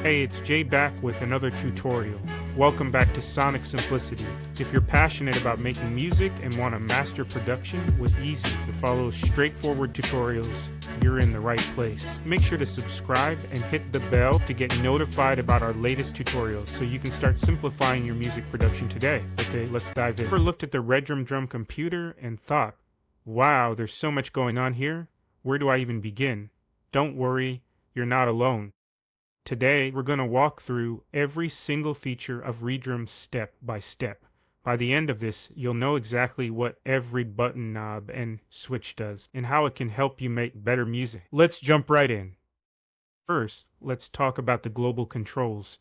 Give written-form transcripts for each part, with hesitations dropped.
Hey, it's Jay back with another tutorial. Welcome back to Sonic Simplicity. If you're passionate about making music and want a master production with easy to follow straightforward tutorials, you're in the right place. Make sure to subscribe and hit the bell to get notified about our latest tutorials so you can start simplifying your music production today. Okay, let's dive in. Ever looked at the Redrum Drum Computer and thought, wow, there's so much going on here? Where do I even begin? Don't worry, you're not alone. Today, we're going to walk through every single feature of Reudrum step by step. By the end of this, you'll know exactly what every button knob and switch does, and how it can help you make better music. Let's jump right in. First, let's talk about the global controls.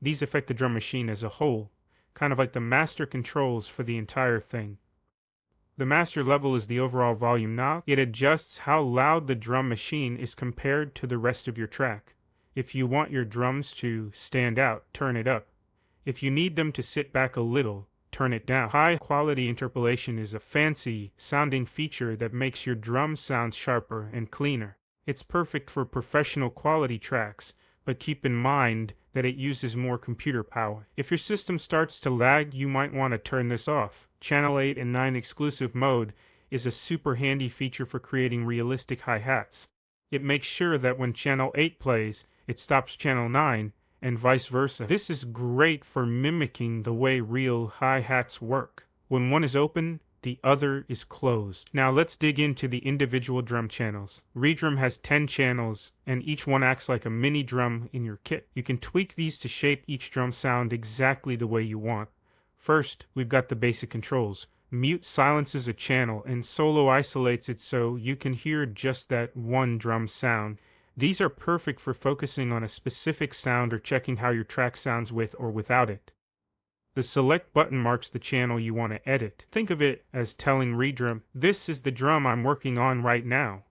These affect the drum machine as a whole, kind of like the master controls for the entire thing. The master level is the overall volume knob. It adjusts how loud the drum machine is compared to the rest of your track. If you want your drums to stand out, turn it up. If you need them to sit back a little, turn it down. High quality interpolation is a fancy sounding feature that makes your drums sound sharper and cleaner. It's perfect for professional quality tracks, but keep in mind that it uses more computer power. If your system starts to lag, you might want to turn this off. Channel 8 and 9 exclusive mode is a super handy feature for creating realistic hi-hats. It makes sure that when channel 8 plays, it stops channel 9, and vice versa. This is great for mimicking the way real hi-hats work. When one is open, the other is closed. Now let's dig into the individual drum channels. Reudrum has 10 channels, and each one acts like a mini drum in your kit. You can tweak these to shape each drum sound exactly the way you want. First, we've got the basic controls. Mute silences a channel, and solo isolates it so you can hear just that one drum sound. These are perfect for focusing on a specific sound or checking how your track sounds with or without it. The select button marks the channel you want to edit. Think of it as telling Reudrum, this is the drum I'm working on right now.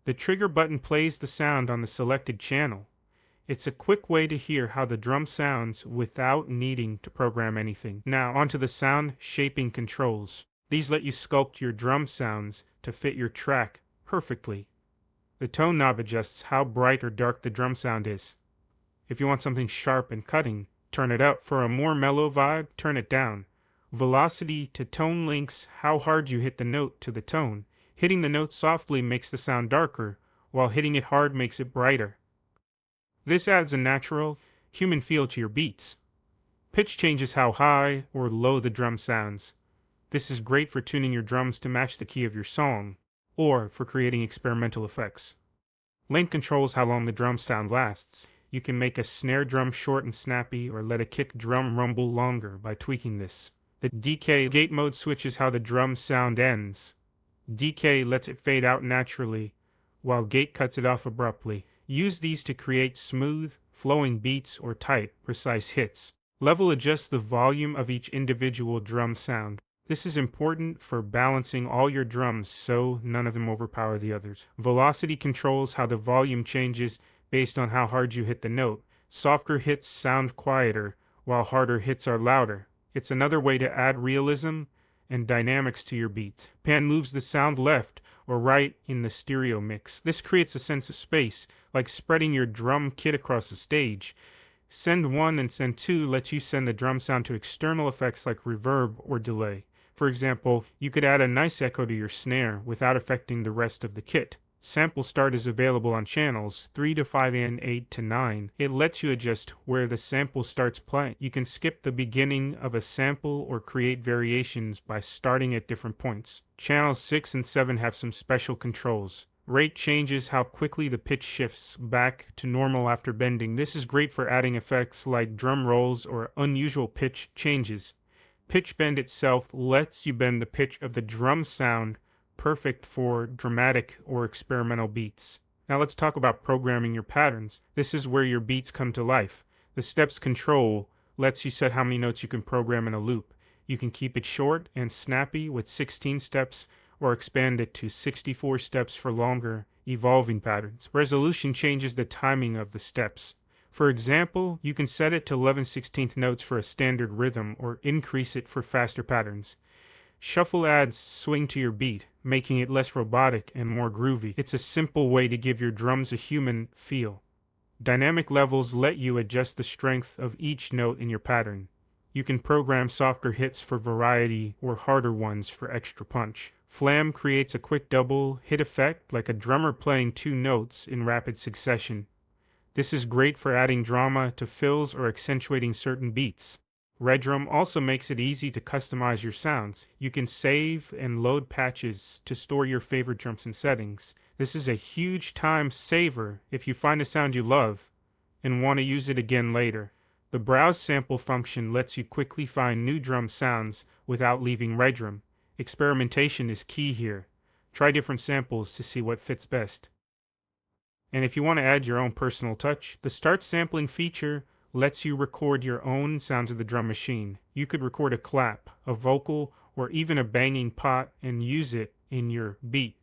The trigger button plays the sound on the selected channel. It's a quick way to hear how the drum sounds without needing to program anything. Now onto the sound shaping controls. These let you sculpt your drum sounds to fit your track perfectly. The tone knob adjusts how bright or dark the drum sound is. If you want something sharp and cutting, turn it up. For a more mellow vibe, turn it down. Velocity to tone links how hard you hit the note to the tone. Hitting the note softly makes the sound darker, while hitting it hard makes it brighter. This adds a natural, human feel to your beats. Pitch changes how high or low the drum sounds. This is great for tuning your drums to match the key of your song, or for creating experimental effects. Length controls how long the drum sound lasts. You can make a snare drum short and snappy, or let a kick drum rumble longer by tweaking this. The decay gate mode switches how the drum sound ends. Decay lets it fade out naturally, while gate cuts it off abruptly. Use these to create smooth, flowing beats or tight, precise hits. Level adjusts the volume of each individual drum sound. This is important for balancing all your drums so none of them overpower the others. Velocity controls how the volume changes based on how hard you hit the note. Softer hits sound quieter, while harder hits are louder. It's another way to add realism and dynamics to your beat. Pan moves the sound left or right in the stereo mix. This creates a sense of space, like spreading your drum kit across the stage. Send 1 and send 2 lets you send the drum sound to external effects like reverb or delay. For example, you could add a nice echo to your snare without affecting the rest of the kit. Sample start is available on channels 3 to 5 and 8 to 9. It lets you adjust where the sample starts playing. You can skip the beginning of a sample or create variations by starting at different points. Channels 6 and 7 have some special controls. Rate changes how quickly the pitch shifts back to normal after bending. This is great for adding effects like drum rolls or unusual pitch changes. Pitch bend itself lets you bend the pitch of the drum sound, perfect for dramatic or experimental beats. Now let's talk about programming your patterns. This is where your beats come to life. The steps control lets you set how many notes you can program in a loop. You can keep it short and snappy with 16 steps or expand it to 64 steps for longer, evolving patterns. Resolution changes the timing of the steps. For example, you can set it to 11/16 notes for a standard rhythm or increase it for faster patterns. Shuffle adds swing to your beat, making it less robotic and more groovy. It's a simple way to give your drums a human feel. Dynamic levels let you adjust the strength of each note in your pattern. You can program softer hits for variety or harder ones for extra punch. Flam creates a quick double hit effect like a drummer playing two notes in rapid succession. This is great for adding drama to fills or accentuating certain beats. Redrum also makes it easy to customize your sounds. You can save and load patches to store your favorite drums and settings. This is a huge time saver if you find a sound you love and want to use it again later. The Browse Sample function lets you quickly find new drum sounds without leaving Redrum. Experimentation is key here. Try different samples to see what fits best. And if you want to add your own personal touch, the Start Sampling feature lets you record your own sounds of the drum machine. You could record a clap, a vocal, or even a banging pot and use it in your beat.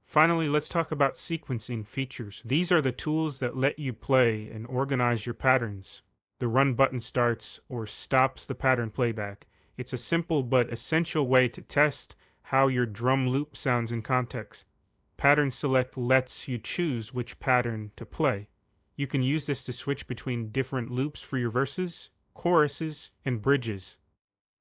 Finally, let's talk about sequencing features. These are the tools that let you play and organize your patterns. The Run button starts or stops the pattern playback. It's a simple but essential way to test how your drum loop sounds in context. Pattern Select lets you choose which pattern to play. You can use this to switch between different loops for your verses, choruses, and bridges.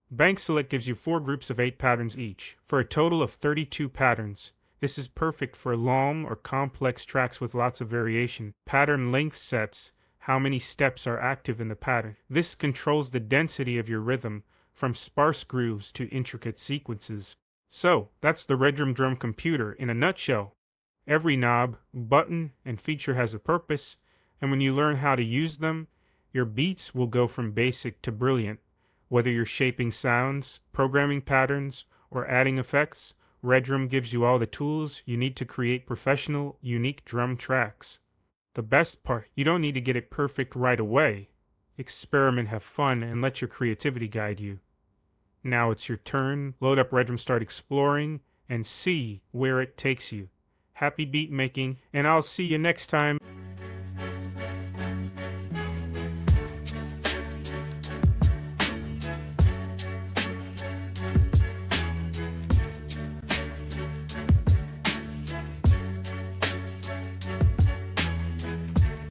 Bank Select gives you 4 groups of 8 patterns each, for a total of 32 patterns. This is perfect for long or complex tracks with lots of variation. Pattern Length sets how many steps are active in the pattern. This controls the density of your rhythm, from sparse grooves to intricate sequences. So, that's the Redrum Drum Computer in a nutshell. Every knob, button, and feature has a purpose, and when you learn how to use them, your beats will go from basic to brilliant. Whether you're shaping sounds, programming patterns, or adding effects, Redrum gives you all the tools you need to create professional, unique drum tracks. The best part, you don't need to get it perfect right away. Experiment, have fun, and let your creativity guide you. Now it's your turn. Load up Redrum, start exploring, and see where it takes you. Happy beat making, and I'll see you next time.